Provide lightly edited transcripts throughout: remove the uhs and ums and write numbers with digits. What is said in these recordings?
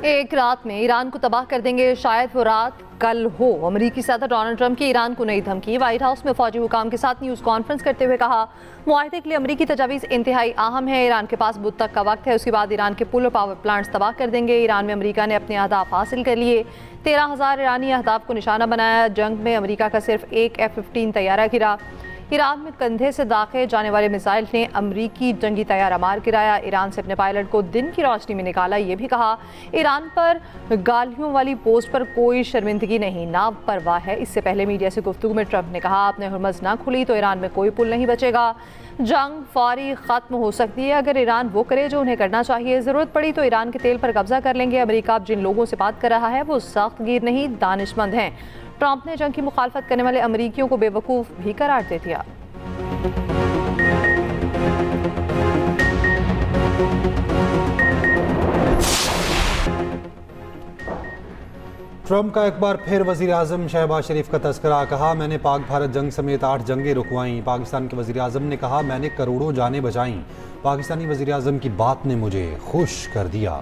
एक रात में ईरान को तबाह कर देंगे, शायद वो रात कल हो। अमेरिकी सदर डोनाल्ड ट्रंप की ईरान को नई धमकी। व्हाइट हाउस में फौजी हुकाम के साथ न्यूज़ कॉन्फ्रेंस करते हुए कहा, मुआहदे के लिए अमेरिकी तजावीज़ इंतहाई अहम है। ईरान के पास बुध तक का वक्त है, उसके बाद ईरान के पुल और पावर प्लांट्स तबाह कर देंगे। ईरान में अमेरिका ने अपने अहदाफ हासिल कर लिए। 13,000 ईरानी अहदाफ को निशाना बनाया। जंग में अमेरिका का सिर्फ एक F-15 तैयारा गिरा। ईरान में कंधे से दागे जाने वाले मिसाइल ने अमरीकी जंगी तैयारा मार गिराया। ईरान से अपने पायलट को दिन की रोशनी में निकाला। ये भी कहा, ईरान पर गालियों वाली पोस्ट पर कोई शर्मिंदगी नहीं, ना परवाह है। इससे पहले मीडिया से गुफ्तगू में ट्रंप ने कहा, आपने हुर्मज़ ना खुली तो ईरान में कोई पुल नहीं बचेगा। जंग फौरी ख़त्म हो सकती है अगर ईरान वो करे जो उन्हें करना चाहिए। ज़रूरत पड़ी तो ईरान के तेल पर कब्जा कर लेंगे। अमेरिका अब जिन लोगों से बात कर रहा है वो सख्तगीर नहीं, दानिशमंद हैं। ट्रंप ने जंग की मुखालफत करने वाले अमरीकियों को बेवकूफ़ भी करार दे दिया। ट्रंप का एक बार फिर वज़ीर आज़म शहबाज शरीफ का तस्करा। कहा, मैंने पाक भारत जंग समेत 8 जंगें रुकवाईं। पाकिस्तान के वज़ीर आज़म ने कहा, मैंने करोड़ों जानें बचाईं। पाकिस्तानी वज़ीर आज़म की बात ने मुझे खुश कर दिया।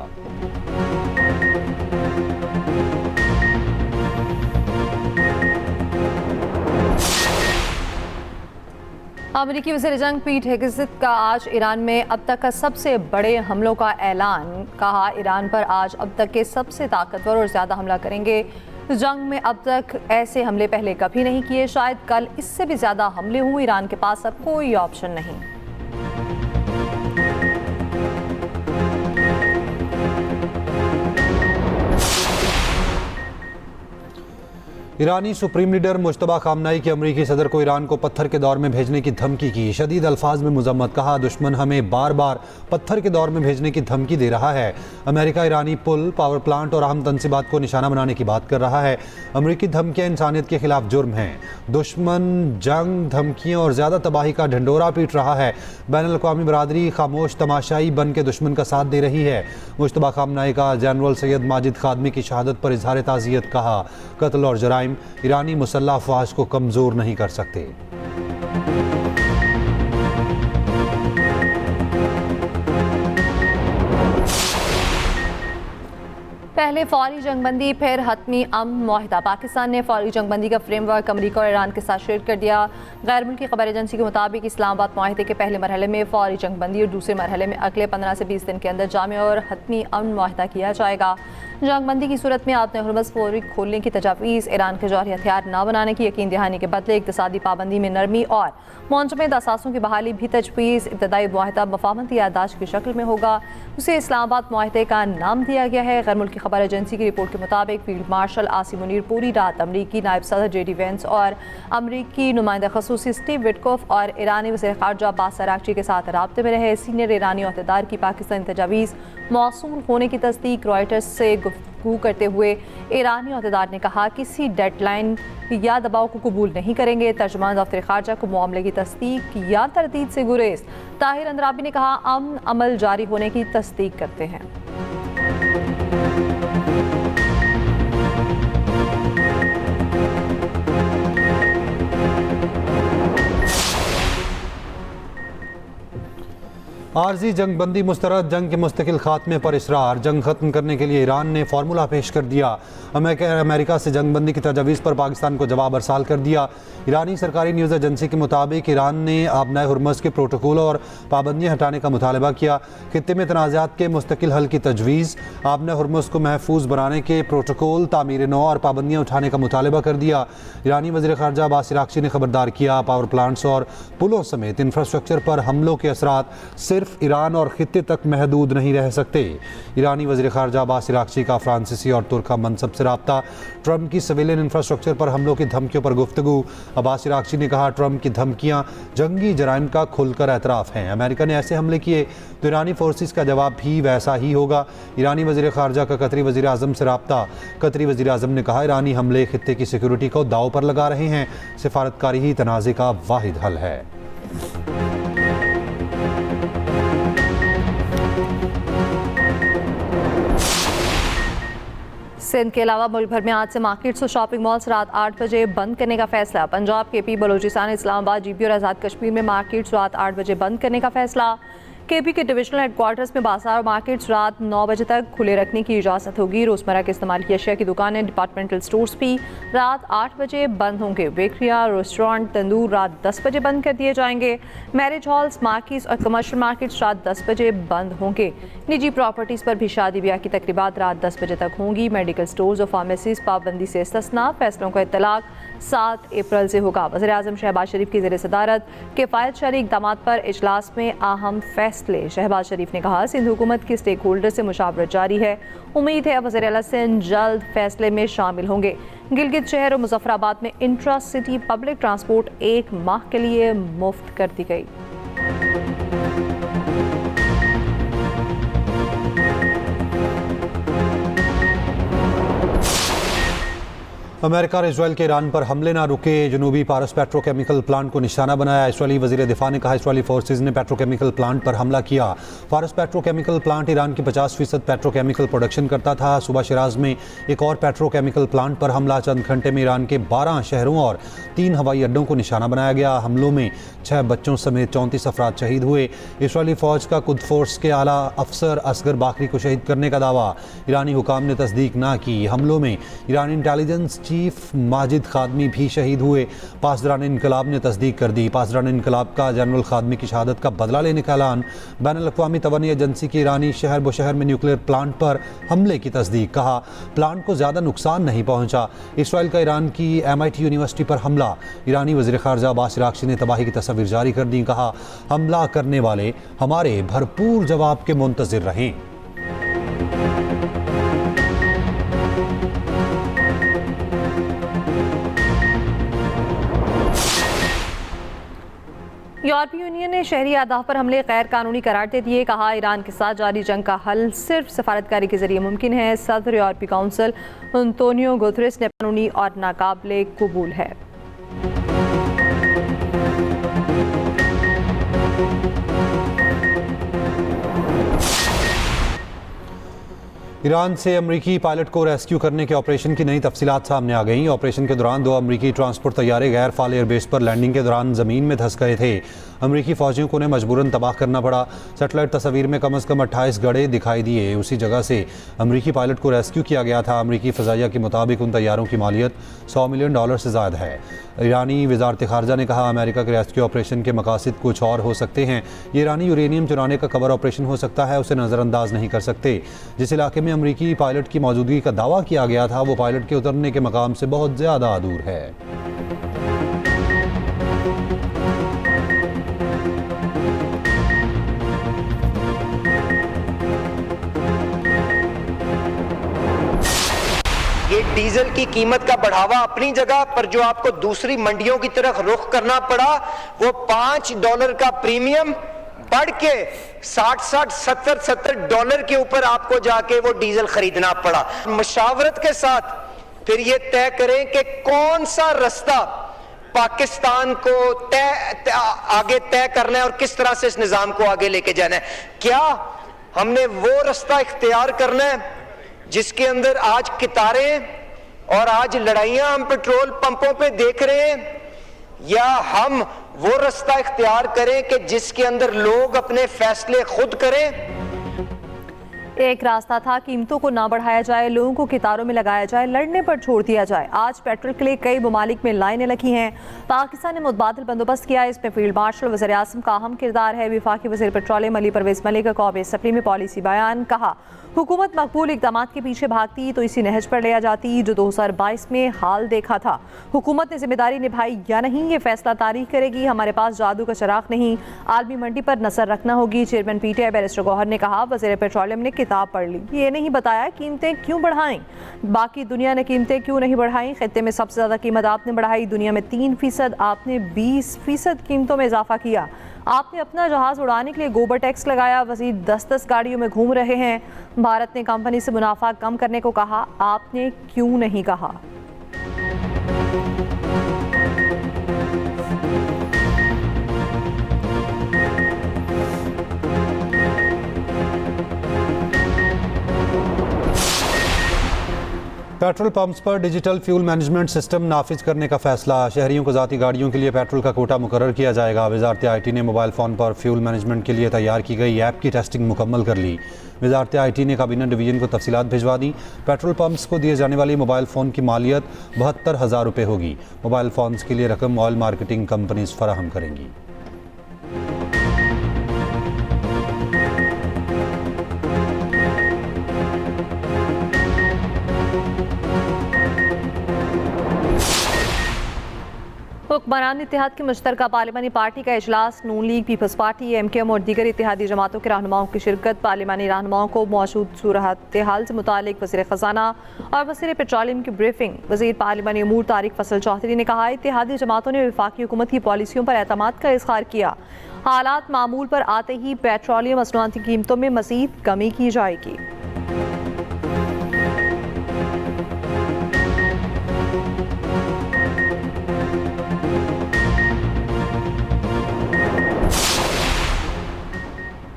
अमेरिकी वज़ीर जंग पीट हेगसेथ का आज ईरान में अब तक का सबसे बड़े हमलों का ऐलान। कहा, ईरान पर आज अब तक के सबसे ताकतवर और ज़्यादा हमला करेंगे। जंग में अब तक ऐसे हमले पहले कभी नहीं किए, शायद कल इससे भी ज़्यादा हमले हों। ईरान के पास अब कोई ऑप्शन नहीं। ईरानी सुप्रीम लीडर मुश्तबा खामनाई की अमरीकी सदर को ईरान को पत्थर के दौर में भेजने की धमकी की। शदीद अल्फाज में मुजम्मत। कहा, दुश्मन हमें बार बार पत्थर के दौर में भेजने की धमकी दे रहा है। अमेरिका ईरानी पुल, पावर प्लांट और अहम तंसीबात को निशाना बनाने की बात कर रहा है। अमरीकी धमकियां इंसानियत के खिलाफ जुर्म हैं। दुश्मन जंग, धमकियों और ज़्यादा तबाही का ढंडोरा पीट रहा है। बैनुल अक़वामी बरादरी खामोश तमाशाई बन के दुश्मन का साथ दे रही है। मुश्तबा खामनाई का जनरल सैयद माजिद खादमी की शहादत पर इजहार ताज़ियत। कहा, कत्ल और जराइम ईरानी मुसल्लह अफ़वाज को कमज़ोर नहीं कर सकते। पहले फौरी जंगबंदी, फिर हतमी अमन मुआहिदा। पाकिस्तान ने फौरी जंगबंदी का फ्रेमवर्क अमेरिका और ईरान के साथ शेयर कर दिया। गैर मुल्की खबर एजेंसी के मुताबिक इस्लामाबाद मुआहिदे के पहले मरहले में फौरी जंगबंदी और दूसरे मरहले में अगले 15 से 20 दिन के अंदर जामे और हतमी अमन मुआहिदा किया जाएगा। जंगबंदी की सूरत में आपने हुर्मज़ फौरी खोलने की तजावीज़, ईरान के जौहरी हथियार न बनाने की यकीन दहानी के बदले इक़्तिसादी पाबंदी में नरमी और मुंजमद असासों की बहाली भी तजवीज़। इब्तदाई मुआहिदा मफाहमती याददाश्त की शक्ल में होगा। उसे इस्लामाबाद मुआहिदे का नाम दिया गया है। गैर मुल्की खबर एजेंसी की रिपोर्ट के मुताबिक फील्ड मार्शल आसिम मुनीर पूरी रात अमरीकी नायब सदर JD वेंस और अमरीकी नुमाइंदा खसूसी स्टीव विटकोफ और ईरानी वज़ीर ख़ारजा अब्बास अराग़ची के साथ राब्ते में रहे। सीनियर ईरानी ओहदेदार की पाकिस्तानी तजावीज़ मौसूल होने की तस्दीक रॉयटर्स से गुफ्तगू करते हुए ईरानी ओहदेदार ने कहा, किसी डेडलाइन या दबाव को कबूल नहीं करेंगे। तर्जुमान दफ्तर ख़ारजा को मामले की तस्दीक या तरदीद से गुरेज। ताहिर अंद्राबी ने कहा, अमन अमल जारी होने की तस्दीक करते हैं। आर्जी जंगबंदी मुस्तरद, जंग के मुस्तकिल खात्मे पर इसरार। जंग खत्म करने के लिए ईरान ने फार्मूला पेश कर दिया। अमेरिका से जंगबंदी की तजावीज़ पर पाकिस्तान को जवाब अरसाल कर दिया। ईरानी सरकारी न्यूज़ एजेंसी के मुताबिक ईरान ने आबनाए हुर्मज़ के प्रोटोकॉल और पाबंदियाँ हटाने का मुतालबा किया। खित्ते में तनाज़ात के मुस्तकिल हल की तजवीज़, आबनाए हुर्मज़ को महफूज बनाने के प्रोटोकॉल, तामीर नौ और पाबंदियाँ उठाने का मुतालबा कर दिया। ईरानी वज़ीर ख़ारजा अब्बास अराग़ची ने खबरदार किया, पावर प्लांट्स और पुलों समेत इंफ्रास्ट्रक्चर पर हमलों के असरात सिर्फ ईरान और खित्ते तक महदूद नहीं रह सकते। ईरानी वज़ीर ख़ारजा अब्बास अराग़ची का फ्रांसीसी और तुर्क मनसब से रब्ता। ट्रंप की सिविलियन इंफ्रास्ट्रक्चर पर हमलों की धमकियों पर गुफ्तगू। अब्बास अराग़ची ने कहा, ट्रंप की धमकियाँ जंगी जराइम का खुलकर एतराफ़ हैं। अमेरिका ने ऐसे हमले किए तो ईरानी फोर्सेस का जवाब भी वैसा ही होगा। ईरानी वज़ीर ख़ारजा का कतरी वज़ीर आज़म से रब्ता। कतरी वज़ीर आज़म ने कहा, ईरानी हमले खित्ते की सिक्योरिटी को दाव पर लगा रहे हैं। सिफारतकारी ही तनाज़े का वाहिद हल है। सिंध के अलावा मुल्क भर में आज से मार्केट्स और शॉपिंग मॉल्स रात 8 बजे बंद करने का फैसला। पंजाब, KP, बलूचिस्तान, इस्लामाबाद, GB और आज़ाद कश्मीर में मार्केट्स रात 8 बजे बंद करने का फैसला। केपी के डिविजनल हेडक्वार्टर्स में बाजार और मार्केट्स रात 9 बजे तक खुले रखने की इजाज़त होगी। रोज़मर्रा के इस्तेमाल की अशिया की दुकानें, डिपार्टमेंटल स्टोर्स भी रात 8 बजे बंद होंगे। बेकरियाँ, रेस्टोरेंट, तंदूर रात 10 बजे बंद कर दिए जाएंगे। मैरिज हॉल्स, मार्केट्स और कमर्शियल मार्केट्स रात 10 बजे बंद होंगे। निजी प्रॉपर्टीज़ पर भी शादी ब्याह की तकरीबात रात 10 बजे तक होंगी। मेडिकल स्टोर्स और फार्मेसीज पाबंदी से इस्तिस्ना। फैसलों का इत्तलाक 7 अप्रैल से होगा। वज़ीर-ए-आज़म शहबाज शरीफ की ज़ेर सदारत किफ़ायत शरी इक़दामात पर इजलास में अहम फैसले। शहबाज शरीफ ने कहा, सिंध हुकूमत की स्टेक होल्डर से मुशावरत जारी है। उम्मीद है वज़ीर आला सिंध जल्द फैसले में शामिल होंगे। गिलगित शहर और मुजफ्फराबाद में इंट्रा सिटी पब्लिक ट्रांसपोर्ट 1 माह के लिए मुफ्त कर दी गई। अमेरिका और इसराइल के ईरान पर हमले ना रुके। जनूबी पारस पेट्रोकेमिकल प्लांट को निशाना बनाया। इसराइली वज़ीर दिफा ने कहा, इसराइली फोर्सेज ने पेट्रोकेमिकल प्लांट पर हमला किया। पारस पेट्रोकेमिकल प्लांट ईरान की 50% पेट्रोकेमिकल प्रोडक्शन करता था। सुबह शिराज में एक और पेट्रोकेमिकल प्लांट पर हमला। चंद घंटे में ईरान के 12 शहरों और 3 हवाई अड्डों को निशाना बनाया गया। हमलों में 6 बच्चों समेत 34 अफराद शहीद हुए। इसराइली फौज का कुद फोर्स के आला अफसर असगर बाकरी को शहीद करने का दावा ईरानी हुकाम ने तस्दीक ना की। हमलों में ईरानी इंटेलिजेंस चीफ माजिद खादमी भी शहीद हुए। पासदारान इनकलाब ने तस्दीक कर दी। पासदारान इनकलाब का जनरल खादमी की शहादत का बदला लेने का ऐलान। बैनुल-अक़वामी तवन्नी एजेंसी की ईरानी शहर बुशहर में न्यूक्लियर प्लांट पर हमले की तस्दीक। कहा, प्लांट को ज़्यादा नुकसान नहीं पहुंचा। इसराइल का ईरान की MIT यूनिवर्सिटी पर हमला। ईरानी वज़ीर ख़ारजा अब्बास अराग़ची ने तबाही की तस्वीर जारी कर दी। कहा, हमला करने वाले हमारे भरपूर जवाब के मुंतज़िर रहें। यूरोपीय यूनियन ने शहरी अहदाफ पर हमले गैर कानूनी करार दे दिए। कहा, ईरान के साथ जारी जंग का हल सिर्फ सफारतकारी के जरिए मुमकिन है। सदर यूरोपीय काउंसिल अंतोनियो गुतरेस ने कानूनी और नाकाबिले कबूल है। ईरान से अमरीकी पायलट को रेस्क्यू करने के ऑपरेशन की नई तफसीलात सामने आ गईं। ऑपरेशन के दौरान 2 अमरीकी ट्रांसपोर्ट तैयारे गैर फाल एयरबेस पर लैंडिंग के दौरान ज़मीन में धंस गए थे। अमरीकी फौजियों को उन्हें मजबूरन तबाह करना पड़ा। सेटेलाइट तस्वीर में कम से कम 28 गड़े दिखाई दिए। उसी जगह से अमरीकी पायलट को रेस्क्यू किया गया था। अमरीकी फ़ज़ाइया के मुताबिक उन तैयारों की मालियत $100 मिलियन से ज़्यादा है। ईरानी वज़ारत ख़ारजा ने कहा, अमेरिका के रेस्क्यू ऑपरेशन के मकासद कुछ और हो सकते हैं। ये ईरानी यूरेनियम चुराने का कवर ऑपरेशन हो सकता है, उसे नज़रअंदाज नहीं कर सकते। जिस इलाके में अमरीकी पायलट की मौजूदगी का दावा किया गया था, वो पायलट के उतरने के मकाम से बहुत ज़्यादा दूर है। ये डीजल की कीमत का बढ़ावा अपनी जगह पर, जो आपको दूसरी मंडियों की तरफ रुख करना पड़ा, वो $5 का प्रीमियम बढ़ के $60-70 के ऊपर आपको जाके वो डीजल खरीदना पड़ा। मुशावरत के साथ फिर ये तय करें कि कौन सा रास्ता पाकिस्तान को आगे तय करना है और किस तरह से इस निजाम को आगे लेके जाना है। क्या हमने वो रास्ता इख्तियार करना है जिसके अंदर आज कितारें और आज लड़ाइयां हम पेट्रोल पंपों पे देख रहे हैं, या हम वो रास्ता इख्तियार करें कि जिसके अंदर लोग अपने फैसले खुद करें। एक रास्ता था, कीमतों को ना बढ़ाया जाए, लोगों को कितारों में लगाया जाए, लड़ने पर छोड़ दिया जाए। आज पेट्रोल के लिए कई ममालिक में लाइनें लगी हैं। पाकिस्तान ने मुतबादिल बंदोबस्त किया। इसमें फील्ड मार्शल वज़ीर आज़म का अहम किरदार है। वफाकी वज़ीर पेट्रोलियम अली परवेज़ मलिक का कौमी असम्बली में पॉलिसी बयान। कहा, हुकूमत मकबूल इक़दामात के पीछे भागती तो इसी नहज पर ले जाती जो 2022 में हाल देखा था। हुकूमत ने जिम्मेदारी निभाई या नहीं, ये फैसला तारीख करेगी। हमारे पास जादू का चराग नहीं, आलमी मंडी पर नजर रखना होगी। चेयरमैन PTI बैरिस्टर गौहर ने कहा, वज़ीर पेट्रोलियम ने किताब पढ़ ली, ये नहीं बताया कीमतें क्यों बढ़ाएं, बाकी दुनिया ने कीमतें क्यों नहीं बढ़ाई। खित्ते में सबसे ज़्यादा कीमत आपने बढ़ाई, दुनिया में 3%, आपने 20% कीमतों में इजाफा किया। आपने अपना जहाज़ उड़ाने के लिए गोबर टैक्स लगाया। वज़ीर 10-10 गाड़ियों में घूम रहे हैं। भारत ने कंपनी से मुनाफा कम करने को कहा, आपने क्यों नहीं कहा। पेट्रोल पंप्स पर डिजिटल फ्यूल मैनेजमेंट सिस्टम नाफिज करने का फैसला। शहरियों को ज़ाती गाड़ियों के लिए पेट्रोल का कोटा मुकर्रर किया जाएगा। वजारत IT ने मोबाइल फ़ोन पर फ्यूल मैनेजमेंट के लिए तैयार की गई ऐप की टेस्टिंग मुकम्मल कर ली। वजारत IT ने काबीना डिवीज़न को तफसीलात भिजवा दी। पेट्रोल पंप्स को दिए जाने वाली मोबाइल फ़ोन की मालियत 72,000 रुपये होगी। मोबाइल फ़ोन्स के लिए रकम ऑयल मार्केटिंग कंपनीज फराहम करेंगी। हुक्मरान इत्तेहाद की मुश्तरका पार्लिमानी पार्टी का इजलास नून लीग, पीपल्स पार्टी, MKM और दीगर इत्तेहादी जमातों के रहनुमाओं की शिरकत। पार्लिमानी रहनुमाओं को मौजूद सूरत हाल से मुतालिक वज़ीर ख़ज़ाना और वज़ीर पेट्रोलियम की ब्रीफिंग। वज़ीर पार्लिमानी अमूर तारिक फसल चौधरी ने कहा, इत्तेहादी जमातों ने वफाकी हुकूमत की पॉलिसियों पर एतमाद का इज़हार किया। हालात मामूल पर आते ही पेट्रोलियम मसनूआती कीमतों में मज़ीद कमी की जाएगी।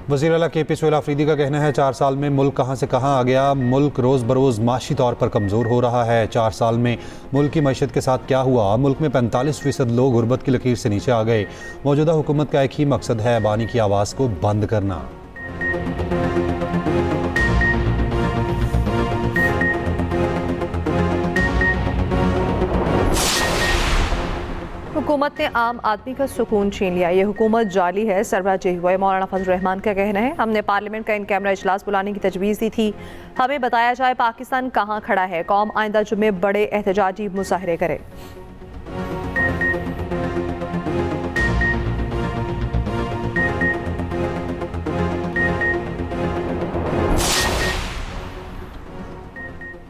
वज़ीर आला KP सोहेल आफरीदी का कहना है, 4 साल में मुल्क कहाँ से कहाँ आ गया। मुल्क रोज़ बरोज़ माशी तौर पर कमज़ोर हो रहा है। 4 साल में मुल्क की मईशत के साथ क्या हुआ। मुल्क में 45% लोग गुर्बत की लकीर से नीचे आ गए। मौजूदा हुकूमत का एक ही मकसद है, बानी की आवाज़ को बंद करना। हुकूमत ने आम आदमी का सुकून छीन लिया। ये हुकूमत जाली है, सरबराह हुआ। मौलाना फजल रहमान का कहना है, हमने पार्लियामेंट का इन कैमरा इजलास बुलाने की तजवीज़ दी थी। हमें बताया जाए पाकिस्तान कहाँ खड़ा है। कौम आइंदा जुम्मे बड़े एहतजाजी मुजाहरे करे।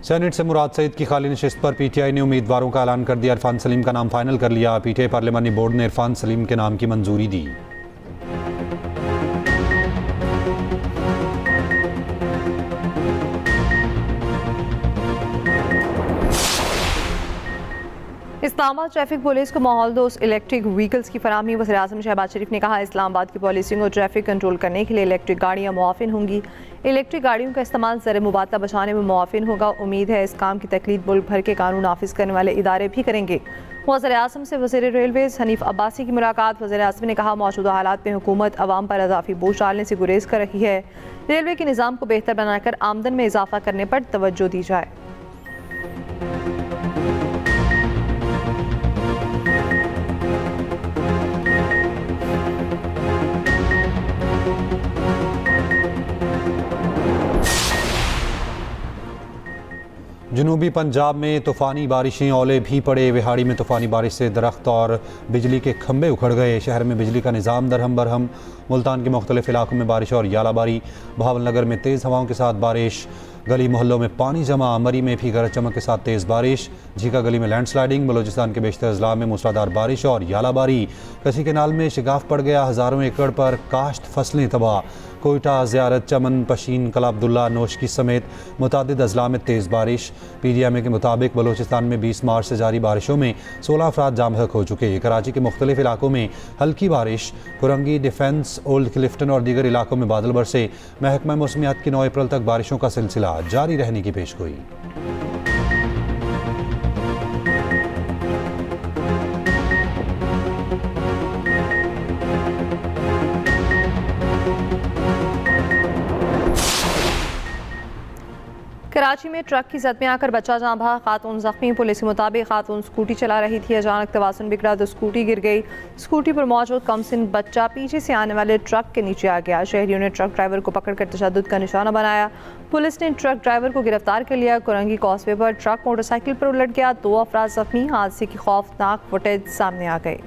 सेनेट से मुराद सईद की खाली नशिस्त पर PTI ने उम्मीदवारों का ऐलान कर दिया। इरफान सलीम का नाम फाइनल कर लिया। PTI पार्लिमानी बोर्ड ने इरफान सलीम के नाम की मंजूरी दी। इस्लामाबाद ट्रैफिक पुलिस को माहौल दोस्त इलेक्ट्रिक व्हीकल्स की फराहमी। वज़ीर आज़म शहबाज शरीफ ने कहा, इस्लामाबाद की पॉलिसियों को ट्रैफिक कंट्रोल करने के लिए इलेक्ट्रिक गाड़ियाँ मुआफिन होंगी। इलेक्ट्रिक गाड़ियों का इस्तेमाल ज़र मुबादला बचाने में मुआफिन होगा। उम्मीद है इस काम की तकलीद मुल्क भर के कानून नाफिज करने वाले इदारे भी करेंगे। वज़ीर आज़म से वज़ीर रेलवेज़ हनीफ अब्बासी की मुलाकात। वज़ीर आज़म ने कहा, मौजूदा हालात में हुकूमत अवाम पर अजाफी बोझ डालने से गुरेज कर रही है। रेलवे के निज़ाम को बेहतर बनाकर आमदन में इजाफा करने पर तवज्जो दी जाए। जनूबी पंजाब में तूफ़ानी बारिशें, ओले भी पड़े। विहाड़ी में तूफ़ानी बारिश से दरख्त और बिजली के खंभे उखड़ गए। शहर में बिजली का निज़ाम दरहम बरहम। मुल्तान के मुख्तलिफ इलाकों में बारिश और यालाबारी। बहावलनगर में तेज़ हवाओं के साथ बारिश। गली मोहल्लों में पानी जमा। मरी में भी गरज चमक के साथ तेज़ बारिश। झीका गली में लैंडस्लाइडिंग। बलोचिस्तान के बेशतर अजला में मूसलाधार बारिश और यालाबारी। कसी केनाल में शिगाफ पड़ गया। हज़ारों एकड़ पर काश्त फसलें तबाह। कोयटा, ज़ियारत, चमन, पशीन, कला अब्दुल्ला, नोशकी समेत मुतादिद अजला में तेज़ बारिश। PDMA के मुताबिक बलोचिस्तान में 20 मार्च से जारी बारिशों में 16 अफराद जाम बहक हो चुके। कराची के मुख्तलिफ इलाकों में हल्की बारिश। कुरंगी, डिफेंस, ओल्ड क्लिफ्टन और दीगर इलाकों में बादल बरसे। महकमा मौसमियात की 9 अप्रैल तक बारिशों का सिलसिला जारी रहने की पेशगोई। कराची में ट्रक की जद में आकर बच्चा जाँ बहा, खातून जख्मी। पुलिस के मुताबिक खातून स्कूटी चला रही थी, अचानक तवाज़ुन बिगड़ा तो स्कूटी गिर गई। स्कूटी पर मौजूद कमसिन बच्चा पीछे से आने वाले ट्रक के नीचे आ गया। शहरियों ने ट्रक ड्राइवर को पकड़कर तशद्दुद का निशाना बनाया। पुलिस ने ट्रक ड्राइवर को गिरफ्तार कर लिया। कुरंगी कॉसवे पर ट्रक मोटरसाइकिल पर उलट गया। 2 अफराद जख्मी। हादसे की खौफनाक फुटेज सामने आ गई।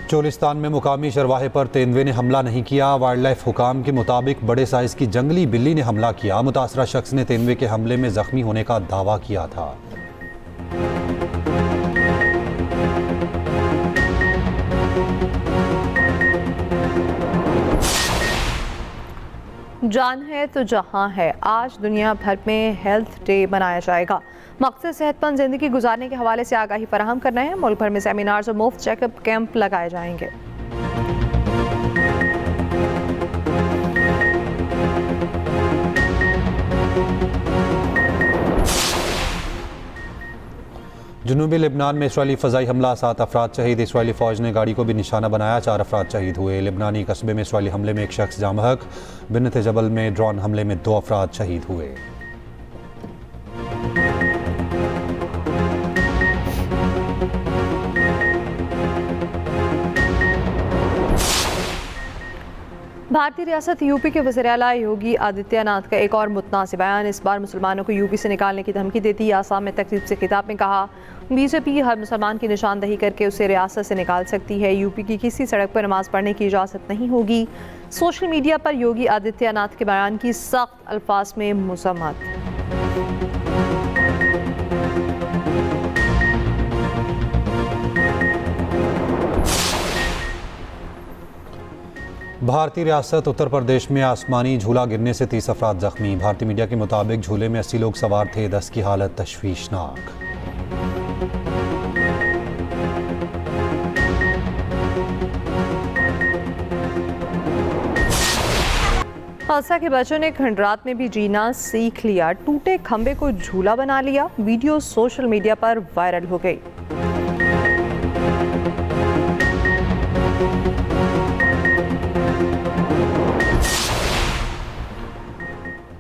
चोलिस्तान में मुकामी चरवाहे पर तेंदुए ने हमला नहीं किया। वाइल्ड लाइफ हुकाम के मुताबिक बड़े साइज़ की जंगली बिल्ली ने हमला किया। मुतासरा शख्स ने तेंदुए के हमले में जख्मी होने का दावा किया था। जान है तो जहां है। आज दुनिया भर में हेल्थ डे मनाया जाएगा। मकसद सेहतमंद जिंदगी गुजारने के हवाले से आगाही फराहम करना है। मुल्क भर में सेमिनार्स और मुफ्त चेकअप कैंप लगाए जाएंगे। जनूबी लेबनान में इसराइली फ़ज़ाई हमला, 7 अफराद शहीद। इसराइली फ़ौज ने गाड़ी को भी निशाना बनाया, 4 अफराद शहीद हुए। लेबनानी कस्बे में इसराइली हमले में एक शख्स जाँ बहक। बिन्नत जबल में ड्रोन हमले में 2 अफराद शहीद हुए। भारतीय रियासत यूपी के वज़ीर आला योगी आदित्यनाथ का एक और मुतनाज़िर बयान। इस बार मुसलमानों को यूपी से निकालने की धमकी देती। आसाम में तकरीब से खिताब में कहा, बीजेपी हर मुसलमान की निशानदही करके उसे रियासत से निकाल सकती है। यूपी की किसी सड़क पर नमाज पढ़ने की इजाज़त नहीं होगी। सोशल मीडिया पर योगी आदित्यनाथ के बयान की सख्त अल्फाज में मज़म्मत। भारतीय रियासत उत्तर प्रदेश में आसमानी झूला गिरने से 30 अफराद जख्मी। भारतीय मीडिया के मुताबिक झूले में 80 लोग सवार थे। 10 की हालत तशवीशनाक। हादसा के बच्चों ने खंडरात में भी जीना सीख लिया। टूटे खंबे को झूला बना लिया। वीडियो सोशल मीडिया पर वायरल हो गई।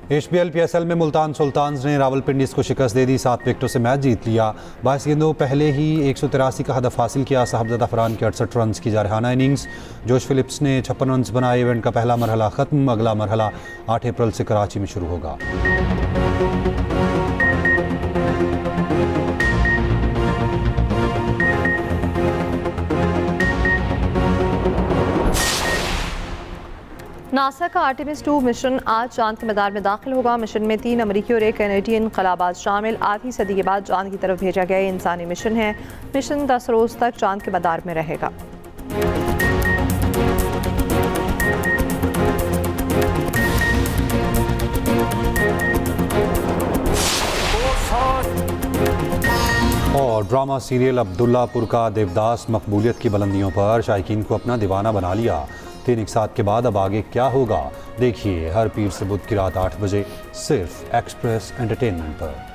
HBL PSL में मुल्तान सुल्तान्स ने रावलपिंडीज को शिकस्त दे दी। 7 विकेटों से मैच जीत लिया। 22 गेंदों पहले ही 183 का हदफ हासिल किया। साहबजादा फरहान की 68 रन की जारहाना इनिंग्स। जोश फिलिप्स ने 56 रन बनाए। इवेंट का पहला मरहला खत्म। अगला मरहला 8 अप्रैल से कराची में शुरू होगा। नासा का आर्टेमिस 2 मिशन आज चांद के मदार में दाखिल होगा। मिशन में 3 अमेरिकी और 1 कैनेडियन खलाबाज शामिल। आधी सदी के बाद चांद की तरफ भेजा गया इंसानी मिशन है। मिशन 10 रोज तक चांद के मदार में रहेगा। और ड्रामा सीरियल अब्दुल्लापुर का देवदास मकबूलियत की बुलंदियों पर शायकीन को अपना दीवाना बना लिया। 3 इकसात के बाद अब आगे क्या होगा, देखिए हर पीर से बुध की रात 8 बजे सिर्फ एक्सप्रेस एंटरटेनमेंट पर।